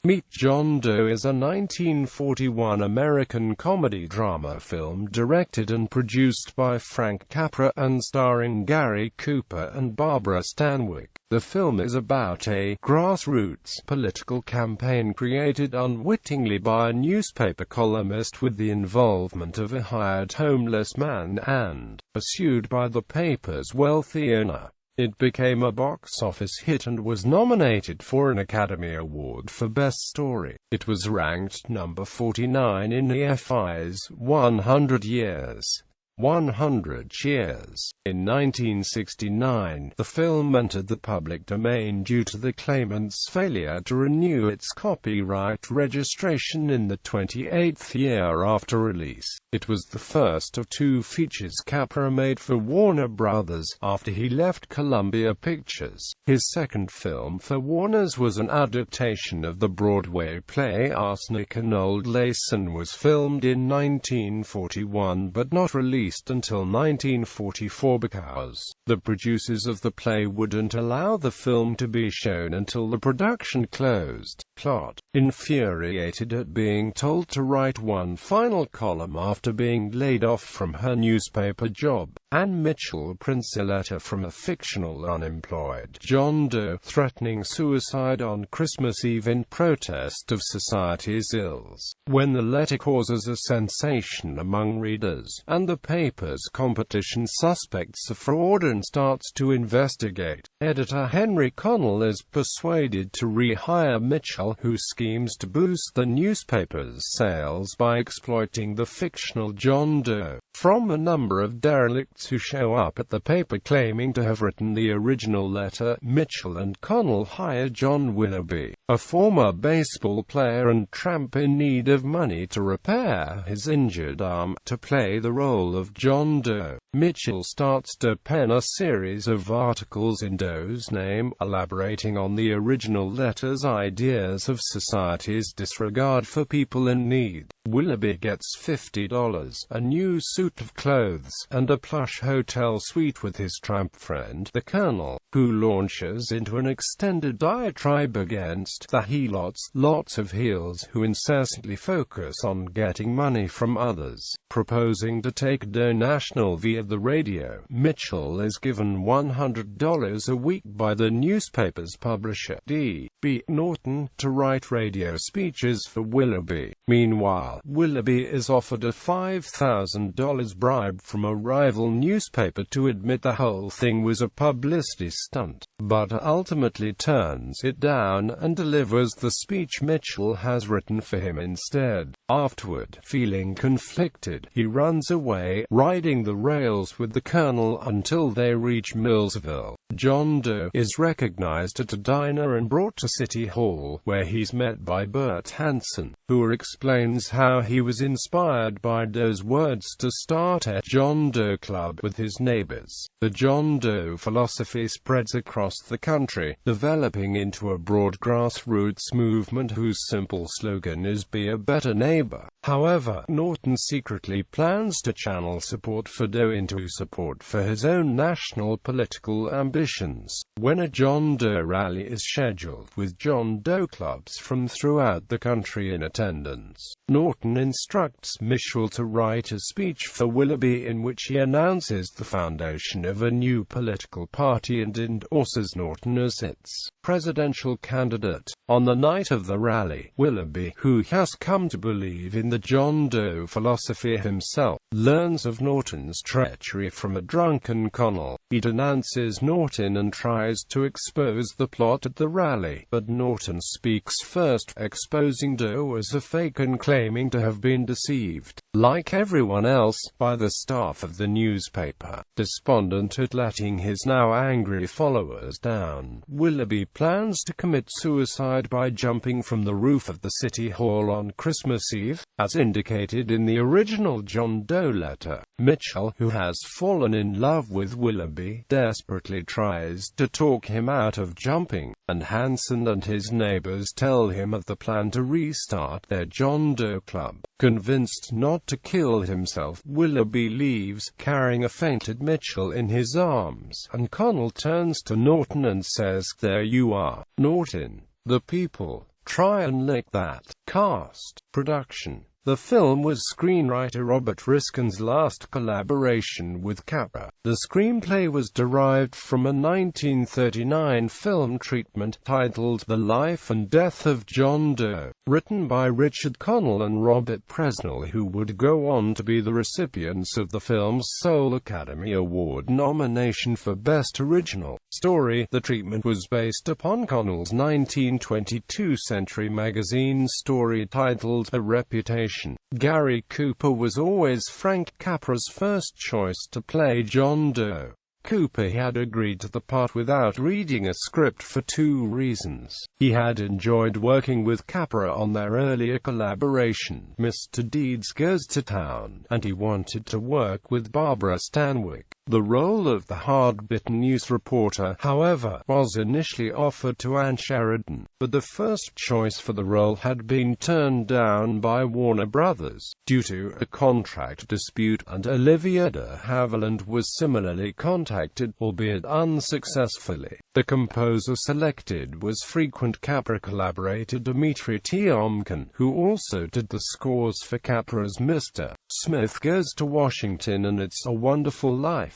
Meet John Doe is a 1941 American comedy-drama film directed and produced by Frank Capra and starring Gary Cooper and Barbara Stanwyck. The film is about a grassroots political campaign created unwittingly by a newspaper columnist with the involvement of a hired homeless man and pursued by the paper's wealthy owner. It became a box office hit and was nominated for an Academy Award for Best Story. It was ranked number 49 in EFI's 100 Years. In 1969, the film entered the public domain due to the claimant's failure to renew its copyright registration in the 28th year after release. It was the first of two features Capra made for Warner Brothers after he left Columbia Pictures. His second film for Warner's was an adaptation of the Broadway play Arsenic and Old Lace and was filmed in 1941 but not released until 1944 because the producers of the play wouldn't allow the film to be shown until the production closed. Plot: infuriated at being told to write one final column after being laid off from her newspaper job, Anne Mitchell prints a letter from a fictional unemployed John Doe threatening suicide on Christmas Eve in protest of society's ills. When the letter causes a sensation among readers, and the paper's competition suspects a fraud and starts to investigate, editor Henry Connell is persuaded to rehire Mitchell, who schemes to boost the newspaper's sales by exploiting the fictional John Doe. From a number of derelicts who show up at the paper claiming to have written the original letter, Mitchell and Connell hire John Willoughby, a former baseball player and tramp in need of money to repair his injured arm, to play the role of John Doe. Mitchell starts to pen a series of articles in Doe's name, elaborating on the original letter's ideas of society's disregard for people in need. Willoughby gets $50, a new suit of clothes, and a plush hotel suite with his tramp friend, the Colonel, who launches into an extended diatribe against the lots of heels who incessantly focus on getting money from others. Proposing to take Doe national via the radio, Mitchell is given $100 a week by the newspaper's publisher, D.B. Norton, to write radio speeches for Willoughby. Meanwhile, Willoughby is offered a $5,000 bribe from a rival newspaper to admit the whole thing was a publicity stunt, but ultimately turns it down and delivers the speech Mitchell has written for him instead. Afterward, feeling conflicted, he runs away, riding the rails with the Colonel until they reach Millsville. John Doe is recognized at a diner and brought to City Hall, where he's met by Bert Hansen, who explains how he was inspired by Doe's words to start a John Doe Club with his neighbors. The John Doe philosophy spreads across the country, developing into a broad grassroots movement whose simple slogan is "Be a Better Neighbor." However, Norton secretly plans to channel support for Doe into support for his own national political ambitions. When a John Doe rally is scheduled, with John Doe clubs from throughout the country in attendance, Norton instructs Mitchell to write a speech for Willoughby in which he announces the foundation of a new political party and endorses Norton as its presidential candidate. On the night of the rally, Willoughby, who has come to believe in the John Doe philosophy himself, learns of Norton's treachery from a drunken Connell. He denounces Norton and tries to expose the plot at the rally, but Norton speaks first, exposing Doe as a fake and claiming to have been deceived, like everyone else, by the staff of the newspaper. Despondent at letting his now angry followers down, Willoughby plans to commit suicide by jumping from the roof of the City Hall on Christmas Eve, as indicated in the original John Doe letter. Mitchell, who has fallen in love with Willoughby, desperately tries to talk him out of jumping, and Hansen and his neighbors tell him of the plan to restart their John Doe Club. Convinced not to kill himself, Willoughby leaves, carrying a fainted Mitchell in his arms, and Connell turns to Norton and says, "There you are, Norton. The people Try and Lick That. Cast. Production. The film was screenwriter Robert Riskin's last collaboration with Capra. The screenplay was derived from a 1939 film treatment titled The Life and Death of John Doe, written by Richard Connell and Robert Presnell, who would go on to be the recipients of the film's sole Academy Award nomination for Best Original Story. The treatment was based upon Connell's 1922 Century magazine story titled A Reputation. Gary Cooper was always Frank Capra's first choice to play John Doe. Cooper had agreed to the part without reading a script for two reasons. He had enjoyed working with Capra on their earlier collaboration, Mr. Deeds Goes to Town, and he wanted to work with Barbara Stanwyck. The role of the hard-bitten news reporter, however, was initially offered to Ann Sheridan, but the first choice for the role had been turned down by Warner Brothers due to a contract dispute, and Olivia de Havilland was similarly contacted, albeit unsuccessfully. The composer selected was frequent Capra collaborator Dmitri Tiomkin, who also did the scores for Capra's Mr. Smith Goes to Washington and It's a Wonderful Life.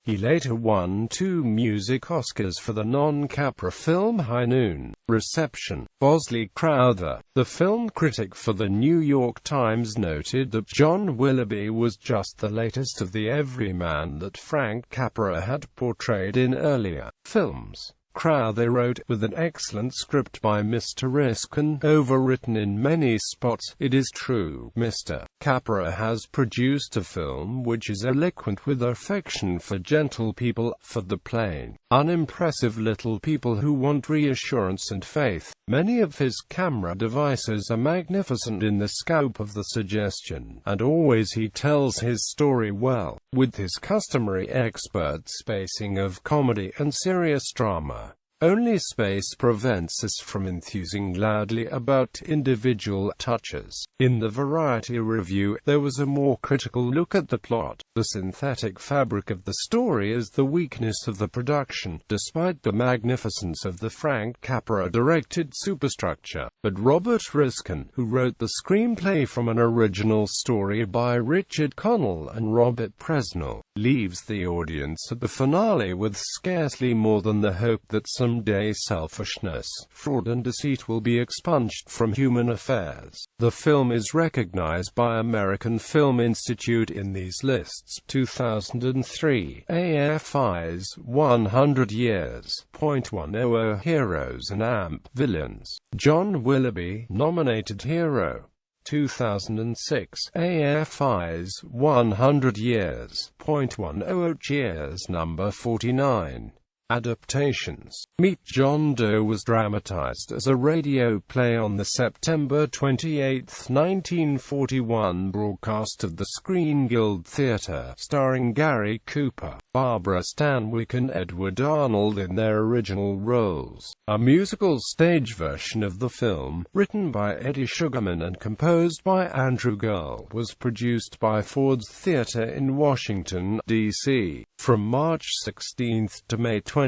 He later won 2 music Oscars for the non-Capra film High Noon. Reception. Bosley Crowther, the film critic for the New York Times, noted that John Willoughby was just the latest of the everyman that Frank Capra had portrayed in earlier films. Crowther wrote, with an excellent script by Mr. Riskin, overwritten in many spots. It is true, Mr. Capra has produced a film which is eloquent with affection for gentle people, for the plain, unimpressive little people who want reassurance and faith. Many of his camera devices are magnificent in the scope of the suggestion, and always he tells his story well, with his customary expert spacing of comedy and serious drama. Only space prevents us from enthusing loudly about individual touches. In the Variety review, there was a more critical look at the plot. The synthetic fabric of the story is the weakness of the production, despite the magnificence of the Frank Capra-directed superstructure. But Robert Riskin, who wrote the screenplay from an original story by Richard Connell and Robert Presnell, leaves the audience at the finale with scarcely more than the hope that someday selfishness, fraud and deceit will be expunged from human affairs. The film is recognized by American Film Institute in these lists. 2003, AFI's 100 Years, .100 Heroes and AMP Villains. John Willoughby, nominated hero. 2006, AFI's 100 Years, .100 Cheers number 49. Adaptations. Meet John Doe was dramatized as a radio play on the September 28, 1941 broadcast of the Screen Guild Theatre, starring Gary Cooper, Barbara Stanwyck and Edward Arnold in their original roles. A musical stage version of the film, written by Eddie Sugarman and composed by Andrew Girl, was produced by Ford's Theatre in Washington, D.C. from March 16 to May 20,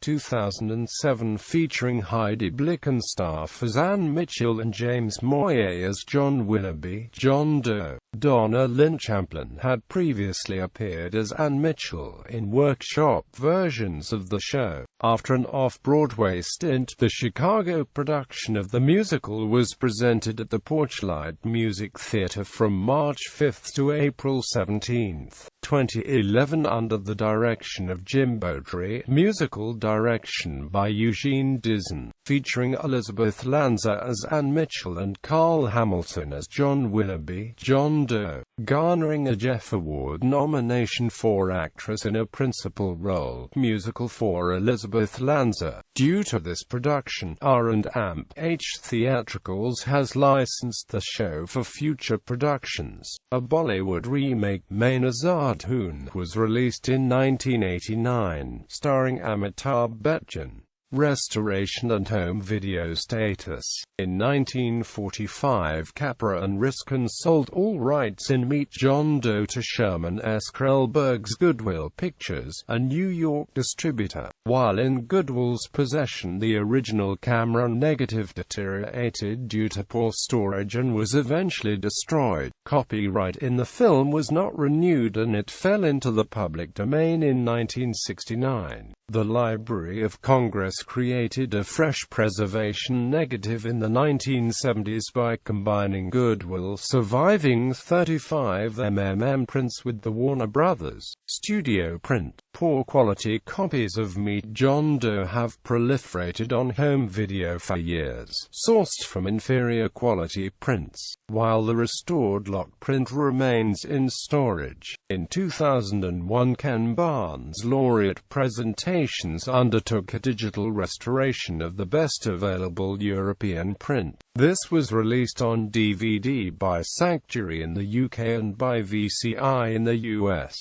2007, featuring Heidi Blickenstaff as Ann Mitchell and James Moyer as John Willoughby. John Doe. Donna Lynn Champlin had previously appeared as Ann Mitchell in workshop versions of the show. After an off-Broadway stint, the Chicago production of the musical was presented at the Porchlight Music Theatre from March 5 to April 17, 2011 under the direction of Jim Beaudry, musical direction by Eugene Dizon, featuring Elizabeth Lanza as Ann Mitchell and Carl Hamilton as John Willoughby. John Doe, garnering a Jeff Award nomination for actress in a principal role, musical for Elizabeth Lanza. Due to this production, R&AMP Theatricals has licensed the show for future productions. A Bollywood remake, Main Azad Hoon, was released in 1989, starring Amitabh Bachchan. restoration and home video status. In 1945, Capra and Riskin sold all rights in Meet John Doe to Sherman S. Krellberg's Goodwill Pictures, a New York distributor. While in Goodwill's possession, the original camera negative deteriorated due to poor storage and was eventually destroyed. Copyright in the film was not renewed and it fell into the public domain in 1969. The Library of Congress created a fresh preservation negative in the 1970s by combining Goodwill's surviving 35mm prints with the Warner Brothers studio print. Poor quality copies of Meet John Doe have proliferated on home video for years, sourced from inferior quality prints, while the restored lock print remains in storage. In 2001, Ken Barnes' Laureate Presentations undertook a digital restoration of the best available European print. This was released on DVD by Sanctuary in the UK and by VCI in the US.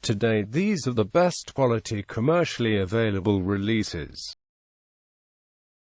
To date, these are the best quality commercially available releases.